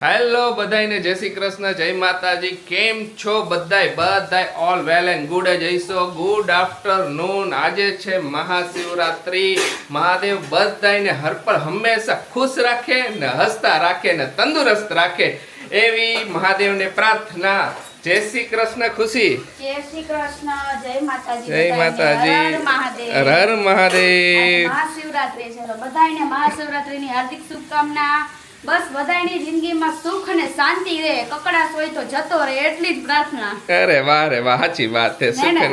Hello બધાને જય શ્રી કૃષ્ણ જય માતાજી કેમ છો બધાય ઓલ વેલ એન્ડ ગુડ જઈશો ગુડ આફ્ટરનૂન આજે છે મહાશિવરાત્રી મહાદેવ બધાને હર પર હંમેશા ખુશ રાખે ને હસતા રાખે ને તંદુરસ્ત રાખે એવી મહાદેવને પ્રાર્થના જય શ્રી કૃષ્ણ ખુશી જય શ્રી કૃષ્ણ જય માતાજી જય માતાજી હર હર મહાદેવ મહાશિવરાત્રી છે તો બધાને મહાશિવરાત્રીની હાર્દિક શુભકામના બસ બધાની જિંદગીમાં સુખ અને શાંતિ રહે કકડાશ હોય તો જતો રહે એટલી જ પ્રાર્થના અરે વાહ રે વાહ સાચી વાત છે સુખ ને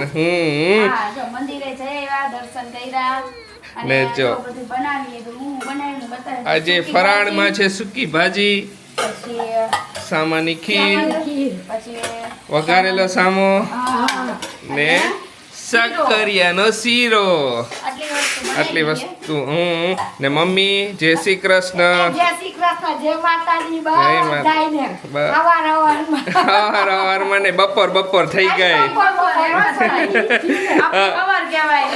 હા જો મંદિરે જયા દર્શન કર્યા ને જો બધું બનાવીએ તો હું બનાવીને બતાવી આજે ફરાળમાં છે સૂકી ભાજી પછી સામાની ખીર પછી વઘારેલો સામો ને સક્કરિયાનો શીરો આટલી વસ્તુ ને મમ્મી જય શ્રી કૃષ્ણ જય શ્રી કૃષ્ણ જય માતાજી જય હવાર ને બપોર થઈ ગઈ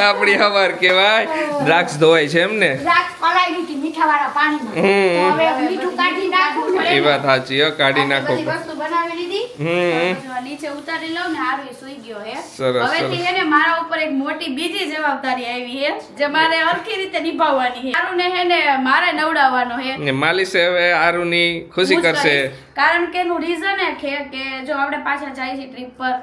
આપણી હવાર કેવાય દ્રાક્ષ ધોવાય છે એમ ને એ વાત સાચી કાઢી નાખો નીચે ઉતારી લઉં ને હારું સુઈ ગયો હે સરસ હવેથી હે ને મારા ઉપર એક મોટી બીજી જવાબદારી આવી હે જે મારે હરખી રીતે નિભાવવાની હે હારું ને હે ને મારે નવડાવવાનો હે ને માલિશ હવે આરુની ખુશી કરશે કારણ કે એનું રીઝન હે કે જો આપણે પાછા જાય છે ટ્રીપ પર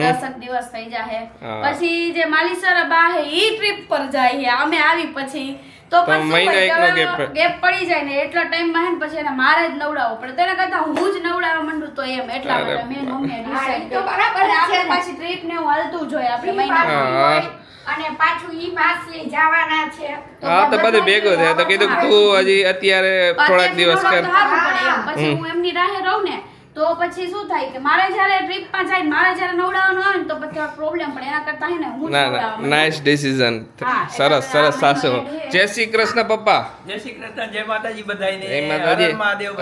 10 દિવસ થઈ જાહે પછી જે માલિસર બા હે ઈ ટ્રીપ પર જાય હે અમે આવી પછી તો મહિના એકનો ગેપ પડી જાય ને એટલા ટાઈમ માં હે ને પછી એને મારે જ નવડાવવો પડે તેના કરતા હું જ નવડાવવા માંડું તો એમ એટલા માટે મેં મમ્મીએ ડિસાઈડ તો બરાબર આપણે પાછી ટ્રીપ ને હું હાલતું જોઈએ આપણે મહિના અને પાછું ઈ માસલી જવાના છે હા તો બધું ભેગું થાય તો કીધું તું હજી અત્યારે થોડાક દિવસ કર પછી હું એમની રાહે રહું ને તો પછી શું થાય કે મારે જ્યારે ટ્રીપ માં જાય મારે જ્યારે નવડાવવાનું આવે ને તો પછી પ્રોબ્લેમ પડે એના કરતા હે ને હું ના નાઇસ ડિસિઝન સરસ સાસુ જય શ્રી કૃષ્ણ પપ્પા જય શ્રી કૃષ્ણ જય માતાજી બધાયને જય માતાજી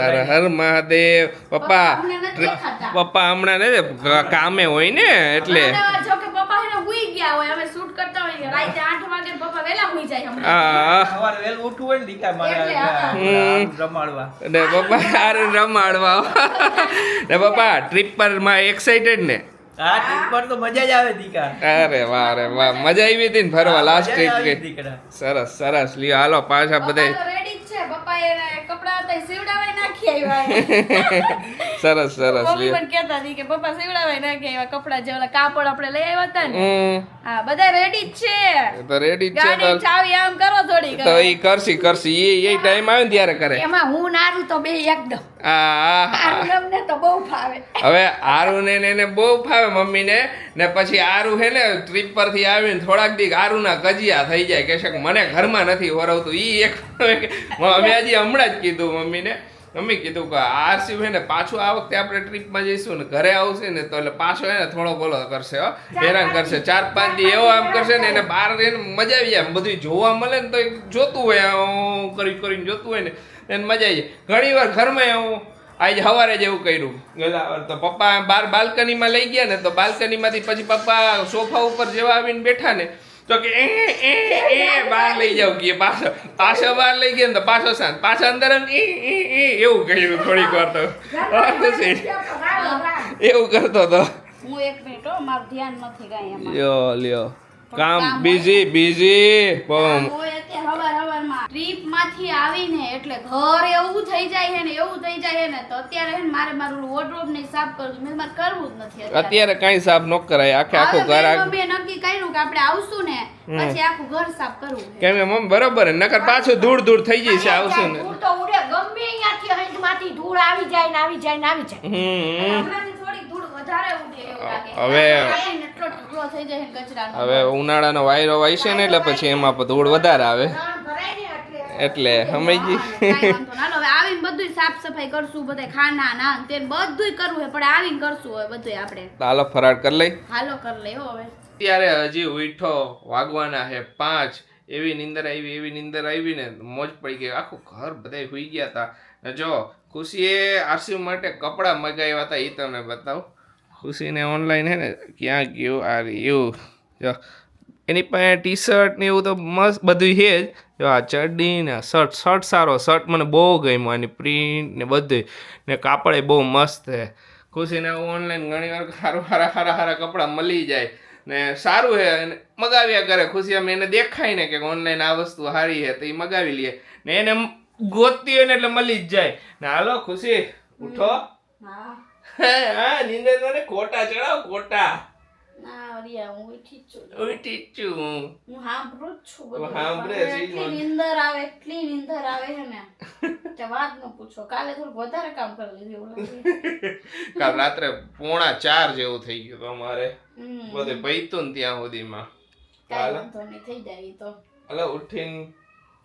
હર હર મહાદેવ પપ્પા હમણાં ને કામે હોય ને એટલે જો કે પપ્પા હે ને હુઈ ગયા હોય અમે શૂટ કરતા હોય રાતે 8 વાગે પપ્પા વેલા હુઈ જાય હમણાં સવારે વેલ ઉઠવું હોય ને દીકા મારે રમાડવા ને પપ્પા હારે રમાડવા ને પપ્પા ટ્રીપ પર માં એક્સાઇટેડ ને હા ટ્રીપ પર તો મજા જ આવે દીકા અરે વાહ મજા આવી હતી ને ફરવા લાસ્ટ ટ્રીપ કે સરસ લ્યો હાલો પાછા બધા રેડી છે પપ્પા એને કપડા હતા સીવડાવાય નાખી આવ્યા સરસ મમ્મી લ્યો પણ કહેતા હતી કે પપ્પા સીવડાવાય નાખી આવ્યા કપડા જે ઓલા કાપડ આપણે લઈ આવ્યા હતા ને હા બધા રેડી જ છે તો રેડી જ છે ગાડી ચાવી આમ કરો થોડી તો ઈ કરશી એ ટાઈમ આવે ને ત્યારે કરે એમાં હું નારું તો બે એકદમ આરુને તો બહુ ફાવે હવે આરુ ને એને બહુ ફાવે મમ્મી ને પછી આરુ હે ને ટ્રીપ પરથી આવીને થોડાક દી આરુના કજિયા થઈ જાય કે છે મને ઘરમાં નથી વરવતું ઈ એક અમે હજી હમણાં જ કીધું મમ્મી કીધું કે આરસી હે ને પાછું આ વખતે આપણે ટ્રીપમાં જઈશું ને ઘરે આવશે ને તો એટલે પાછો હે ને થોડો બોલો કરશે હેરાન કરશે 4-5 દી એવો આમ કરશે ને એને બહાર રહીને મજા આવી જાય બધું જોવા મળે ને તો જોતું હોય કરીને જોતું હોય ને એને મજા આવી જાય ઘણી વાર ઘરમાં હું આજે સવારે જ એવું કર્યું ગયેલા તો પપ્પા બહાર બાલ્કનીમાં લઈ ગયા ને તો બાલ્કનીમાંથી પછી પપ્પા સોફા ઉપર જેવા આવીને બેઠા ને તો કે એ બહાર લઈ જાવ કે પાછો બહાર લઈ ગયા ને તો પાછો શાંત પાછા અંદર એવું કર્યું થોડીક વાર તો એવું કરતો તો હું એક મિનિટ મારું ધ્યાન નથી કાંઈ લ્યો કામ બીઝી હવાર હવારમાં ટ્રીપ માંથી આવીને એટલે ઘર એવું થઈ જાય ને તો અત્યારે હે ને મારે મારું વોર્ડરોબ ને સાફ કરવું મેં મારે કરવું જ નથી અત્યારે કઈ સાફ ન કરાય આખું ઘર મેં નક્કી કર્યું કે આપણે આવશું ને પછી આખું ઘર સાફ કરવું કેમ કે મમ્મી બરોબર નકર પાછું ધૂળ થઈ જશે આવશું ને ધૂળ તો ઉડે ગમે અહીંયાથી હંજમાંથી ધૂળ આવી જાય ને આવી જાય હમણાંથી થોડી ધૂળ વધારે ઉડે એવું લાગે હવે ઉનાળાનો વાયરો વાય છે ને એટલે પછી એમાં ધૂળ વધારે આવે એટલે સમજી આવીને બધું સાફ સફાઈ કરશું બધા ખાના ના તે બધું કરવું હે પણ આવીને કરશું હવે બધું આપણે હાલો ફરાળ કરી લઈ હવે ત્યારે હજી ઉઠો વાગવાના હે 5 એવી નીંદર આવી ને મોજ પડી ગઈ આખું ઘર બધા સુઈ ગયા હતા જો ખુશીએ આરસી માટે કપડાં મગાવ્યા હતા એ તમને બતાવું ખુશીને ઓનલાઈન હે ને ક્યાં ગયું આ રહ્યું જો એની પાસે ટી શર્ટ ને એવું તો મસ્ત બધું છે જ. જો આ ચડ્ડી ને શર્ટ સારો, શર્ટ મને બહુ ગમ્યો, આની પ્રિન્ટ ને બધું, ને કાપડ બહુ મસ્ત છે. ખુશીને ઓનલાઈન ઘણી વાર સારા કપડાં મળી જાય ને સારું છે, અને મગાવ્યા કરે. ખુશી આમ એને દેખાય ને કે ઓનલાઈન આ વસ્તુ સારી છે તો એ મગાવી લે, ને એને ગોતતી હોય ને એટલે મળી જ જાય. ને હાલો ખુશી ઉઠો. હા હા નીંદર ને કોટા ચડાવ, કોટા ના રિયા હું ઉઠી જ છું. ઉઠી જ છું હું સાંભળું જ છું તો બધું. સાંભળે પણ છે ઈ એટલી મને. નીંદર આવે છે ને કે વાત ન પૂછો. કાલે થોડું વધારે કામ કરી લીધું એવું લાગે. કાલ રાત્રે 3:45 જેવું થઈ ગયું તમારે હમ. બધે પૈતું ને ત્યાં સુધીમાં. કાંઈ વાંધો નહીં, થઈ જાય ઈ તો. હાલો ઉઠીને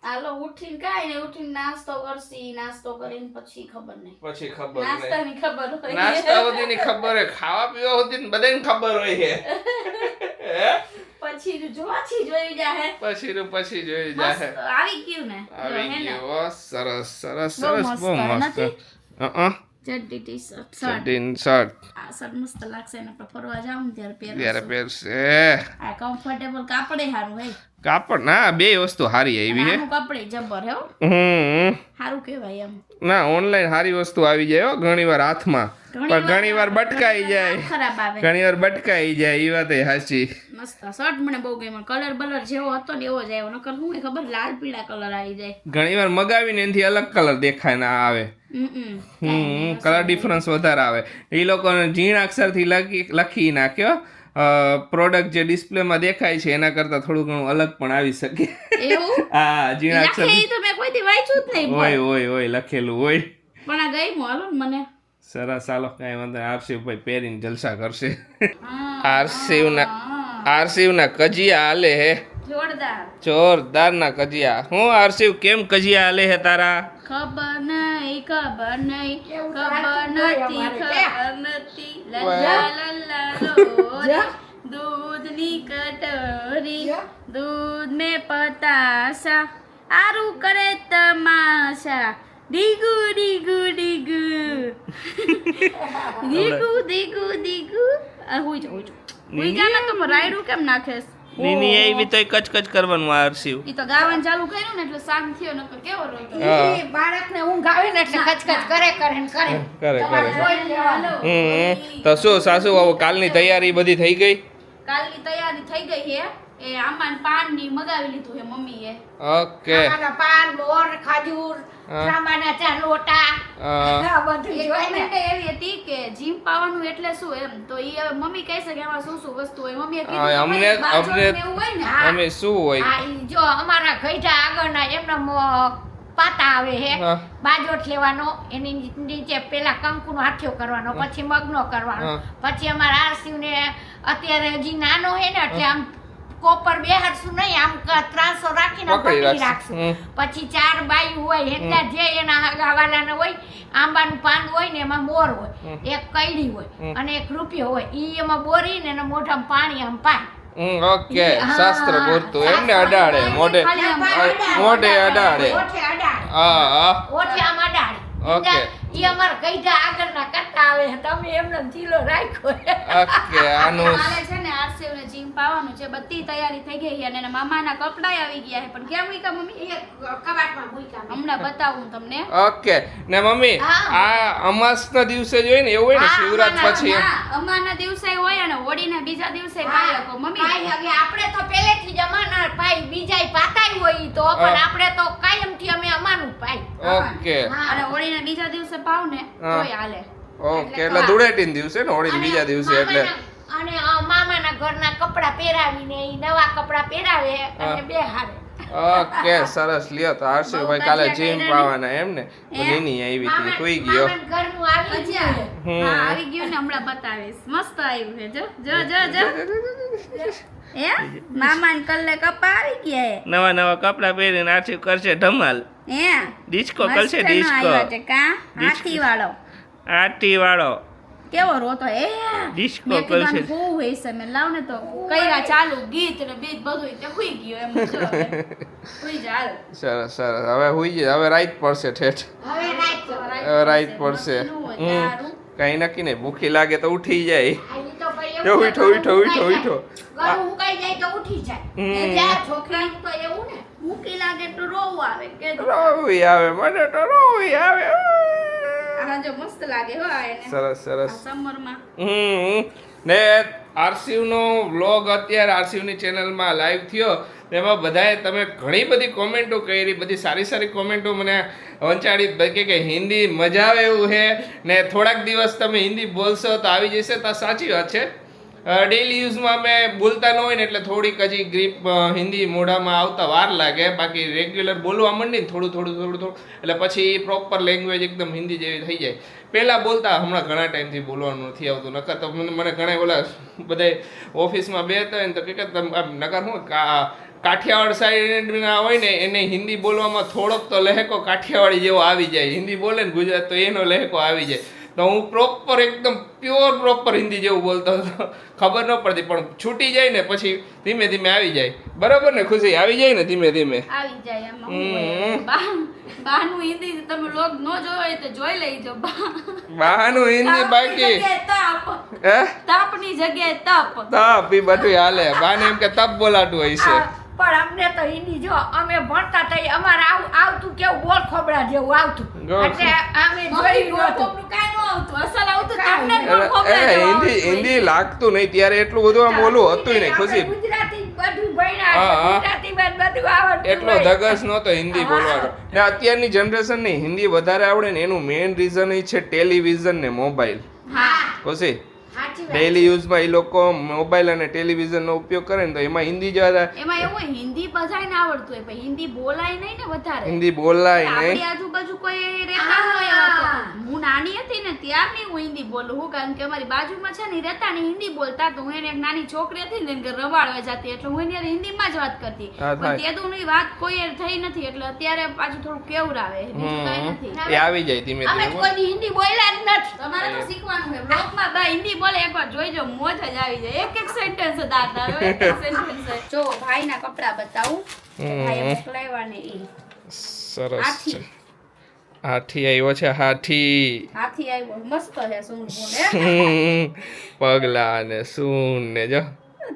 હાલો ઉઠીને કાંઈ નહીં, ઉઠીને નાસ્તો કરશી, નાસ્તો કરીને પછી ખબર નહીં, પછી ખબર નહીં. નાસ્તાની ખબર હોય. નાસ્તા સુધીની ખબર હોય, ખાવા પીવા સુધીની બધાને ખબર હોય છે. હે? પછી જોવાથી જોઈ જાહે. પછી જોઈ મસ્ત જાહે. આવી ગયું ને જો આવી હે ને ગયો. સરસ બહુ મસ્ત બહુ મસ્ત. નથી? હં ચડ્ડી ટી શર્ટ શર્ટ ચડ્ડીન શર્ટ આ શર્ટ મસ્ત લાગશે ને આપણે ફરવા જાવ ને ત્યારે ત્યારે પહેરશું. પહેરશે. આ કમ્ફર્ટેબલ કાપડે સારું હે. કાપડ ના બે વસ્તુ સારી આવી છે. આનું કાપડે જબર હે હો. સારું કહેવાય એમ. ના ઓનલાઈન સારી વસ્તુ આવી જાય હો, ઘણી વાર હાથમાં, પણ ઘણી વાર બટકાઈ જાય, ખરાબ આવે. ઘણી વાર બટકાઈ જાય. એ વાત સાચી. મસ્ત શર્ટ મને બહુ ગમ્યો. કલર બલર જેવો હતો ને એવો જ આવ્યો. નકર હું એ ખબર લાલ પીળા કલર આવી જાય. ઘણી વાર મગાવીને એનાથી અલગ કલર દેખાય ના આવે. કલર ડિફરન્સ વધારે આવે. એ લોકોને ઝીણા અક્ષરથી લખી નાખ્યો પ્રોડક્ટ જે ડિસ્પ્લેમાં દેખાય છે એના કરતાં થોડું ઘણું અલગ પણ આવી શકે. એવું હા ઝીણા લખે અક્ષર ઈ તો મેં કોઈથી વાંચ્યું જ નહીં. હોય લખેલું હોય. પણ આ ગઈ હાલો ને મને. સરસ. ચાલો કાંઈ વાંધો નહીં. આરસીવભાઈ પહેરીને જલસા કરશે. હા. આરસીવના કજિયા હાલે હે, જોરદાર. જોરદારના કજિયા. હું આરસીવ કેમ કજિયા હાલે હે તારા? ખબર નહીં લલ્લા લલ્લા લોરી, દૂધની કટોરી, દૂધ में પતાસા, આરું કરે તમાશા, ડીગુ ડીગુ ડીગુ દીગુ હુઈ જા તો રાયડું કેમ નાખેસ? નીની એવી તોય કચકચ કરવાનું આરસીવ. ઈ તો ગાવાનું ચાલુ કર્યું ને એટલે શાંત થયો, નકર કેવો રોતો. હા બાળકને ઊંઘ આવે ને એટલે કચકચ કરે કરે. તો શું સાસુ હવે કાલની તૈયારી બધી થઈ ગઈ? કાલની તૈયારી થઈ ગઈ છે. એ આમાં પાન ની મગાવી લીધું છે મમ્મીએ. ઓકે. આના પાન મોર ખજૂર સામાના ચા લોટા આ બધું એક જોઈ ને comment એવી હતી કે જીમ પાવાનું એટલે શું એમ, તો ઈ હવે મમ્મી કહે છે કે એમાં શું શું વસ્તુ હોય. મમ્મીએ કીધું હા, તમારી અમને- બાજુ અમને- ને એવું હોય ને. હા. અમે શું હોય? આ ઈ જો અમારા ગઈઢા આગળના એમના પાતા આવે હે હા. બાજોટ લેવાનો, એની નીચે પેલા કંકુનો હાથિયો કરવાનો, પછી મગનો કરવાનો, હા. પછી અમારા આરસીવને અત્યારે હજી નાનો હે ને એટલે આમ કોપર બેહાડશું નહીં, આમ ત્રાસો રાખીને પકડી પકડી રાખશું. રાખશું. પછી 4 બાયું હોય એટલા જે એના હગાવાલાને હોય, આંબાનું પાન હોય ને એમાં મોર હોય, એક કઈડી હોય અને એક રૂપિયો હોય. ઈ એમાં બોરીને એના મોઢામાં પાણી આમ પાય. ઓકે. હા, શાસ્ત્ર બોલતું એમને શાસ્ત્ર અડાડે બોલતું મોઢે ખાલી આમ મોઢે અડાડે. ઓઠે અડાડે. હા ઓઠે આમ અડાડે. ઓકે. ઈ અમારા ગઈઢા આગળના કરતા આવે, તમે એમનો જીલો રાખ્યો. ઓકે. આનું કાલે છે ને આરસીવ ને જીમ પાવાનું છે. બધી તૈયારી થઈ ગઈ છે અને એના મામાના કપડાય આવી ગયા છે. પણ કેમ મૂક્યા મમ્મી? એ કબાટમાં મૂક્યા મેં. હમણાં બતાવું તમને. ઓકે. ને મમ્મી હા. આ અમાસના દિવસે જોઈ ને એવું હોય ને હા, શિવરાત પછી અમાના દિવસે હોય અને હોળીના બીજા દિવસે પાય લોકો. મમ્મી ભાઈ હવે આપણે તો પહેલેથી જ અમાના ભાઈ બીજાય પાતાય હોય ઈ તો, પણ હા. આપણે તો કાયમથી અમે અમાનું ભાઈ. ઓકે. અને હોળીના બીજા દિવસે પાવ ને હા. તોય હાલે. ઓકે. એટલે ધૂળેટીના દિવસે ને હોળી બીજા દિવસે એટલે અને મામાના ઘરના કપડા પહેરાવીને ઈ નવા કપડા પહેરાવે અને બેહાડે. ઓકે. સરસ. લ્યો તો આરસીભાઈ કાલે જીમ પાવાના એમ ને? તો નીની આવી હતી સુઈ ગયો. મામાના ઘરનું આવી ભજીયા. ગયું. હા, આવી ગયું ને હમણાં બતાવીશ. મસ્ત આવ્યું છે. જો હે મામાન કલ્લે કપા આવી ગયા હે. નવા નવા કપડા પહેરીને આરસી કરશે ધમાલ. હે ડિસ્કો મસ્ત કરશે નો ડિસ્કો. આવ્યો છે કા? હાથી વાળો આટી વાળો કેવો રોતો એ ડિસ્કો મેં કીધું કરશે. આને હું હોય છે મેં લાવ ને તો કઈરા ચાલુ ગીત ને બીત બધું તે હુઈ ગયો એમ જો હવે. હુઈ જા હાલ. સરસ સરસ. હવે હુઈ જાય. હવે રાઈટ પડશે ઠેઠ. હવે રાત હવે રાઈટ પડશે. નક્કી ન હોય તારું. કઈ નક્કી નહીં. ભૂખી લાગે તો ઉઠી જાય. આ ઈ તો ભાઈ જો એવું ઉઠો ઉઠો ઉઠો ઉઠો. ઘર હું કઈ મૂકાઈ જાય તો ઉઠી જાય હમ. ને જ્યાં છોકરાનું તો એવું ને મૂકી લાગે તો રોવું આવે કે રોવી આવે મને તો રોવી આવે આ જો મસ્ત લાગે હો આ એને સરસ સરસ સમરમાં ને આરસીયુનો વ્લોગ અત્યારે આરસીયુની ચેનલમાં લાઈવ થયો તેમાં બધાએ તમે ઘણી બધી કોમેન્ટો કરી, બધી સારી સારી કોમેન્ટો મને વંચાડી કે હિન્દી મજા આવે એવું છે ને થોડાક દિવસ તમે હિન્દી બોલશો તો આવી જશે. તો સાચી વાત છે, ડેઈલી યુઝમાં અમે બોલતા ન હોય ને એટલે થોડીક હજી ગ્રીપ હિન્દી મોઢામાં આવતા વાર લાગે, બાકી રેગ્યુલર બોલવા માંડીને થોડું થોડું થોડું થોડું એટલે પછી પ્રોપર લેંગ્વેજ એકદમ હિન્દી જેવી થઈ જાય. પહેલાં બોલતા, હમણાં ઘણા ટાઈમથી બોલવાનું નથી આવતું. નકર તો મને ઘણા ઓલા બધા ઓફિસમાં બેસતા હોય ને તો કે તમે નકર શું કાઠિયાવાડ સાઈડના હોય ને એને હિન્દી બોલવામાં થોડોક તો લહેકો કાઠિયાવાડી જેવો આવી જાય. હિન્દી બોલે ને ગુજરાત તો એનો લહેકો આવી જાય. તો હું પ્રોપર એકદમ પ્યોર હિન્દી જેવું બોલતો હતો, ખબર ન પડતી, પણ છૂટી જાય ને પછી ધીમે ધીમે આવી જાય. બરાબર ને ખુશી? આવી જાય ને ધીમે ધીમે આવી જાય એમાં હું હોય. બહાનું હિન્દી તમે લોગ ન જોયો હોય તો જોઈ લેજો. બહાનું હિન્દી બાકી હે તાપની જગ્યાએ તપ. તપ ઈ બધું હાલે. બાને એમ કે તપ બોલાતું હોય છે. પણ અમને તો હિન્દી જો અમે ભણતા તઈ અમારે આવતું કેવું ગોળ ખોબડા જેવું આવતું, ગોળ એટલે અમે જોયું નહોતું. કાંઈ ન આવતું, અસલ આવતું તમને જ ગોળ ખોબરા એ જેવું હિન્દી આવતું. હિન્દી લાગતું નહીં ત્યારે, એટલું બધું આમ ઓલું હતું નહીં ખુશી. આપણે ગુજરાતી બધું ભણ્યા હા, છે, હા. ગુજરાતીમાં બધું આવડતું એટલો હોય. ધગસ નહોતો હિન્દી બોલવાનો. ને અત્યારની જનરેશન ને હિન્દી વધારે આવડે ને એનું મેઇન રીઝન એ છે ટેલિવિઝન ને મોબાઈલ. હા, ખુશી સાચી વાત. ડેઈલી યુઝમાં એ લોકો મોબાઈલ અને ટેલિવિઝનનો ઉપયોગ કરે ને તો એમાં હિન્દી જ્યાદા એમાં એવું હોય, હિન્દી બધાયને આવડતું હોય પણ હિન્દી બોલાય નહીં ને વધારે. હિન્દી બોલાય આપણી નહીં. આજુબાજુ કોઈ રહેતા ન હોય એવા તો. હું નાની હતી ને ત્યારની હું હિન્દી બોલું હું, કારણ કે અમારી બાજુમાં છે ને ઈ રહેતા ને હિન્દી બોલતા, તો હું એને એક નાની છોકરી હતી ને એને ઘરે રવાડવા જતી એટલે હું એની હારે હિન્દીમાં જ વાત કરતી. હા, થાય. પણ તેદુની વાત કોઈ થઈ નથી એટલે અત્યારે પાછું થોડું કેવડાવે, બીજું કાંઈ નથી. એ આવી જાય ધીમે અમે ધીમે. કોઈની હિન્દી બોલ્યા જ નથી. તમારે તો શીખવાનું છે. બ્લોગમાં બા હિન્દી બોલે એકવાર જોઈજો, મોજ જ આવી જાય. એક સેન્ટેન્સ જ આવતા હોય, એક સેન્ટેન્સ. જો ભાઈના કપડા બતાવું. ભાઈએ મોકલાવ્યા ને ઈ સરસ હાથી. છે. હાથી આવ્યો છે, હાથી. હાથી આવ્યો, મસ્ત છે સૂંઢ બૂંઢ, પગલા ને સૂન ને જો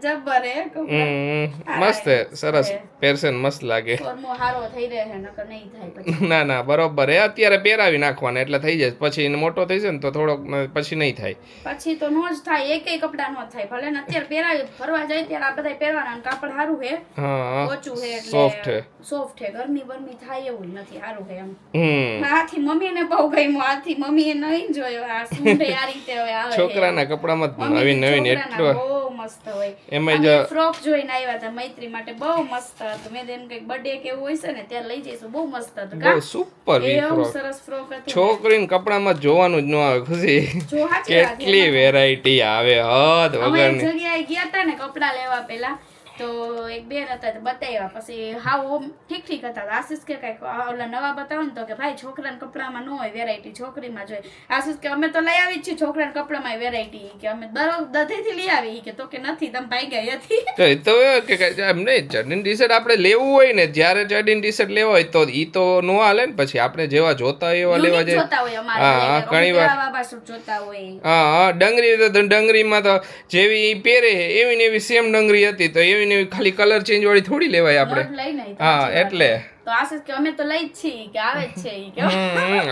જબ્બર હે કપડાં. મસ્ત છે, સરસ પહેરશે ને મસ્ત લાગે. ફોર્મો હારો થઈ રહે છે, નકર નહીં થાય પછી. ના ના બરોબર હે, અત્યારે પહેરાવી નાખવાના એટલે થઈ જાય, પછી એને મોટો થઈ જાય ને તો થોડોક પછી નહીં થાય. પછી તો નો જ થાય, એકેય કપડા નો થાય. ભલે ને અત્યારે પહેરાવી ફરવા જાય ત્યારે આ બધા પહેરવાના, અને કાપડ સારું હે, હા ઓછું હે, સોફ્ટ હે. સોફ્ટ હે, ગરમી બરમી થાય એવું નથી, સારું હે એમ. હમ હાથી મમ્મીને બહુ ગમ્યું. હાથી મમ્મીએ નહીં જોયો. આ સૂંઢે આ રીતે હવે આવે છે. છોકરાના કપડામાં જ નવીન નવીન એટલો બહુ મસ્ત હોય. એમાંય અમે જો ફ્રોક જોઈને આવ્યા હતા મૈત્રી માટે, બહુ મસ્ત હતું. મેં તેમ કંઈક બર્થડે કે એવું હોય છે ને ત્યારે લઈ જઈશું. બહુ મસ્ત હતું. બહુ સુપર વી એવું ફ્રોક. સરસ ફ્રોક હતું. છોકરીને કપડામાં જોવાનું જ ન આવે ખુશી. જો સાચી વાત છે. કેટલી વેરાયટી આવે હદ અમે એક વગરની. જગ્યાએ ગયા હતા ને કપડા લેવા પેલા, તો એક બેન હતા તો બતાવ્યા, પછી હાવ ઓમ ઠીક ઠીક હતા. આશીષ કે કઈક ઓલા નવા બતાવો ને તો કે ભાઈ છોકરાના કપડામાં ન હોય વેરાયટી, છોકરીમાં જોઈએ. આશીષ કે અમે તો લઈ આવી જ છીએ છોકરાના કપડામાં વેરાયટી, કે અમે દધીથી લઈ આવી, કે તો કે નથી તમે પાઈ ગઈ હતી. તો એ તો કે એમ નહીં, ચડ્ડીને ટી શર્ટ આપણે લેવું હોય ને, જ્યારે ચડ્ડીને ટી શર્ટ લેવા હોય તો ઈ તો નો હાલે ને, પછી આપણે જેવા જોતા હોય એવા લેવા Unique જાય. જોતા હોય અમારે, હા, like ઘણી વાર. કેવા બાબા સૂટ જોતા હોય. હા ડંગરી તો ડંગરીમાં તો જેવી ઈ પહેરે એવી ને એવી સેમ ડંગરી હતી, તો એવી ને એવી ખાલી કલર ચેન્જ વાળી થોડી લેવાય આપણે. નોટ લઈ નહીં. હા એટલે તો આશીષ કે અમે તો લઈ જ છીએ, કે આવે જ છે ઈ કે.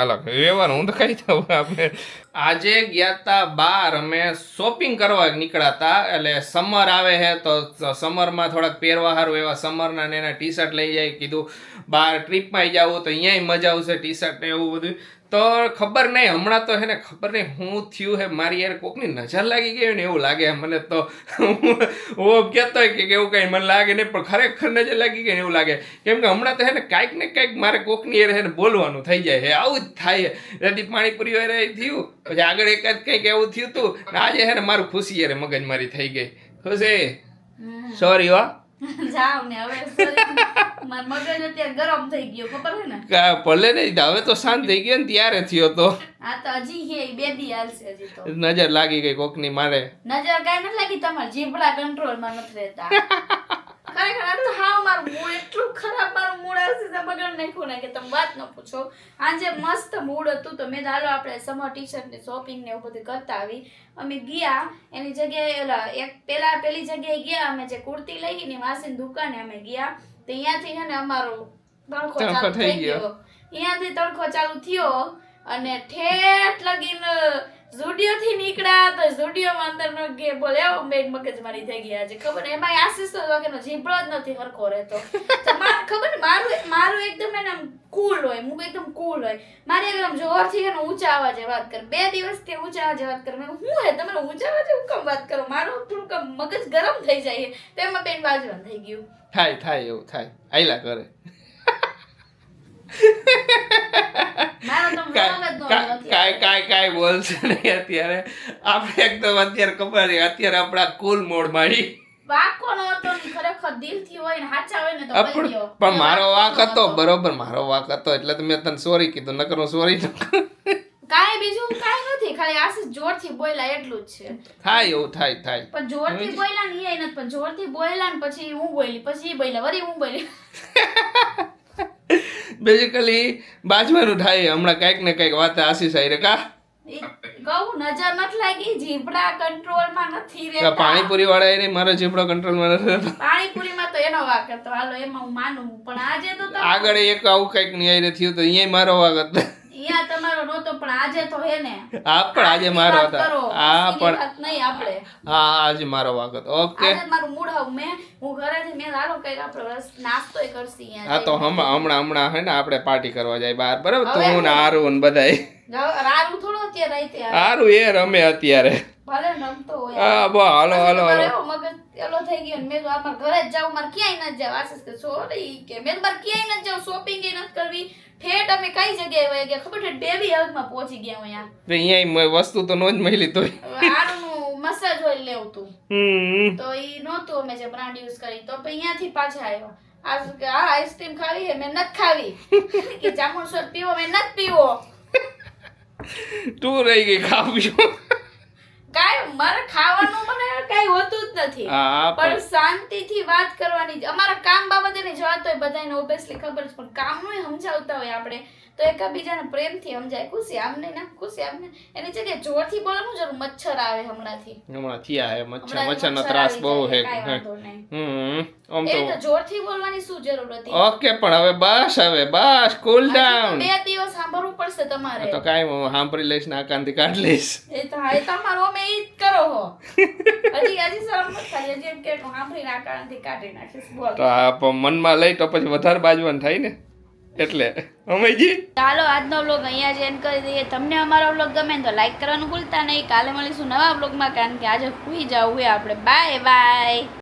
અલગ વ્યવહાર હું તો કઈ દઉં આપણે. આજે ગયા તા બાર, અમે શોપિંગ કરવા નીકળ્યા હતા, એટલે સમર આવે છે તો સમરમાં થોડાક પહેરવા સારું એવા સમરના ને એના ટી શર્ટ લઈ જાય. કીધું બહાર ટ્રીપમાં જાવું તો અહીંયાય મજા આવશે ટી શર્ટ ને એવું બધું. તો ખબર નહીં હમણાં તો હે ને ખબર નહીં હું થયું હે, મારી યાર કોકની નજર લાગી ગઈ ને એવું લાગે મને તો. હું કહેતો હોય કે એવું કંઈ મને લાગે નહીં, પણ ખરેખર નજર લાગી ગઈ ને એવું લાગે. કેમ કે હમણાં તો હે ને કાંઈક ને કાંઈક મારે કોકની યાર હે ને બોલવાનું થઈ જાય હે, આવું જ થાય. રદી પાણીપુરી વાર થયું, પછી આગળ એકાદ કંઈક એવું થયું હતું, ને આજે હે ને મારું ખુશી યાર મગજમારી થઈ ગઈ. ખુશી સોરી હો. જાવ ને હવે sorry. મારું મગજ અત્યારે ગરમ થઈ ગયો, ખબર છે ને. ભલે નહીં, હવે તો શાંત થઈ ગયો ને ત્યારે થયો તો. આ તો હજી છે ઈ 2 દી હાલશે હજી તો. નજર લાગી ગઈ કોકની મારે. નજર કાંઈ નથી લાગી, તમારા જીભડા કંટ્રોલમાં નથી રહેતા. ખરેખર આ તો હાવ મારું મૂડ એટલું ખરાબ મારું મૂડ આશીષે બગાડ નાખ્યું ને કે તમે વાત ન પૂછો. આજે મસ્ત મૂડ હતું તો મેં હાલો આપણે સમર ટી શર્ટ ને શોપિંગ ને એવું બધું કરતા આવી. અમે ગયા એની જગ્યાએ પેલી જગ્યાએ ગયા અમે જે કુર્તી લઈ ને માસીની દુકાને અમે ગયા તો અહીંયાથી છે ને અમારો તણખો ચાલુ થઈ ગયો. અહીંયાથી તણખો ચાલુ થયો અને ઠેઠ લગીને ઝુડિયો થી નીકળ્યા તો ઝુડિયો માં અંદર નો ગે બોલે એવો મેં મગજમારી થઈ ગયા છે ખબર એમાં આશીષ તો વગરનો જીભડો જ નથી હરખો રહેતો. તો ખબર ને મારું એકદમ એને કુલ હોય હું એકદમ કુલ હોય મારી એકદમ જોરથી એને ઊંચા અવાજે વાત કરે 2 દિવસથી ઊંચા અવાજે વાત કરે. મેં હું હે તમે ઊંચા અવાજે હું કેમ વાત કરો મારું થોડુંક મગજ ગરમ થઈ જાય તો એમાં બેન બાજવાનું થઈ ગયું. થાય એવું થાય આયલા કરે. કાંઈ બોલશે નહીં અત્યારે આપણે એકદમ અત્યારે ખબર છે અત્યારે આપણા કુલ મોડ મારી વાકો નો હતો ને ખરેખર દિલથી હોય ને સાચા હોય ને તો પણ મારો વાક હતો બરોબર મારો વાક હતો એટલે તો મેં તને સોરી કીધું નકર હું સોરી ન કરું. કાંઈ બીજું કાંઈ નથી ખાલી આશીષ જોરથી બોલ્યા એટલું જ છે. થાય એવું થાય પણ જોરથી બોલ્યા ને એ નથી પણ જોરથી બોલ્યા ને પછી હું બોલી પછી એ બોલ્યા વળી હું બોલી. બેઝિકલી બાજવાનું થાય હમણાં કઈક ને કઈક વાત આશીષ આવી રે કા કહું નજર નથી લાગી જીભડા કંટ્રોલમાં નથી રહેતા. પાણીપુરી વાળા એને મારો જીભડો કંટ્રોલમાં નથી રહેતો. પાણીપુરીમાં તો એનો વાક હતો હાલો એમાં હું માનું પણ આજે તો આગળ એક આવું કઈક નહીં થયું તો અહીંયા મારો વાક હતો. અહીંયા તમારો નહોતો પણ આજે તો હે ને હા પણ આજે મારો હતો. હા પણ નહીં આપણે હા આજે મારો વાક હતો. ઓકે આજે મારું મૂડ આવ હું ઘરેથી મેં હાલો કઈક આપણે નાસ્તોય કરશી અહીંયા. હા તો હમણાં હે ને આપણે પાર્ટી કરવા જાય બહાર બરાબર તું ને આરું ને બધાય રારું થોડો અત્યારે રહી ત્યાં આરું એ રમે અત્યારે ભલે રમતો હોય હા બો હાલો મગજ એલો થઈ ગયો ને મેં તો અમાર ઘરે જ જાવ મારે ક્યાંય ન જાવ આશીષ કે સોરી કે મેં મારે ક્યાંય ન જાવ શોપિંગ એ નથી કરવી ઠેઠ અમે કઈ જગ્યાએ વયા ગયા ખબર છે ડેવી હાઉસમાં પહોંચી ગયા અહીંયા અહીંયા વસ્તુ તો નો જ મળી તો આનું મસાજ ઓઇલ લેવું તું તો ઈ નહોતું અમે જે બ્રાન્ડ યુઝ કરી તો અહીંયાથી પાછા આવ્યો આ આઈસ્ક્રીમ ખાવી હે મેં નથી ખાવી કે જામુન શોધ પીવો મેં નથી પીવો તું રહી ગઈ ખાવ્યું કાઈ મારે ખાવાનું મને કાઈ હોતું જ નથી પણ શાંતિથી વાત કરવાની અમારા કામ બાબતેની જ વાત હોય બધાને ઓબ્વિયસલી ખબર છે પણ કામનું સમજાવતા હોય આપણે તો એકબીજાને પ્રેમથી સમજાય ખુશી આમને ના ખુશી આમને એની જગ્યાએ જોરથી બોલવાનું જરૂર મચ્છર આવે હમણાં થયા હે મચ્છરનો ત્રાસ બહુ હે આમ તો જોરથી બોલવાની શું જરૂર હતી ઓકે પણ હવે બસ કૂલ ડાઉન 2 દિવસ સાંભળવું પડશે તમારે તો કાઈ હું સાંભળી લઈશ ને આકાંતી કાઢ લઈશ એ તમારો અમે ઈ જ કરો હો હજી શરમ ન થાય હજી એમ કે સાંભળીને આકાંતી કાઢી નાખીશ બોલ તો આ મનમાં લઈ તો પછી વધારે બાજવાનું થાય ને એટલે અમેજી ચાલો આજનો વ્લોગ અહીંયા જ એન્ડ કરી દઈએ. તમને અમારો વ્લોગ ગમે તો લાઈક કરવાનું ભૂલતા નહીં. કાલે મળીશું નવા વ્લોગમાં કારણ કે આજે સુઈ જવું આપણે. Bye bye.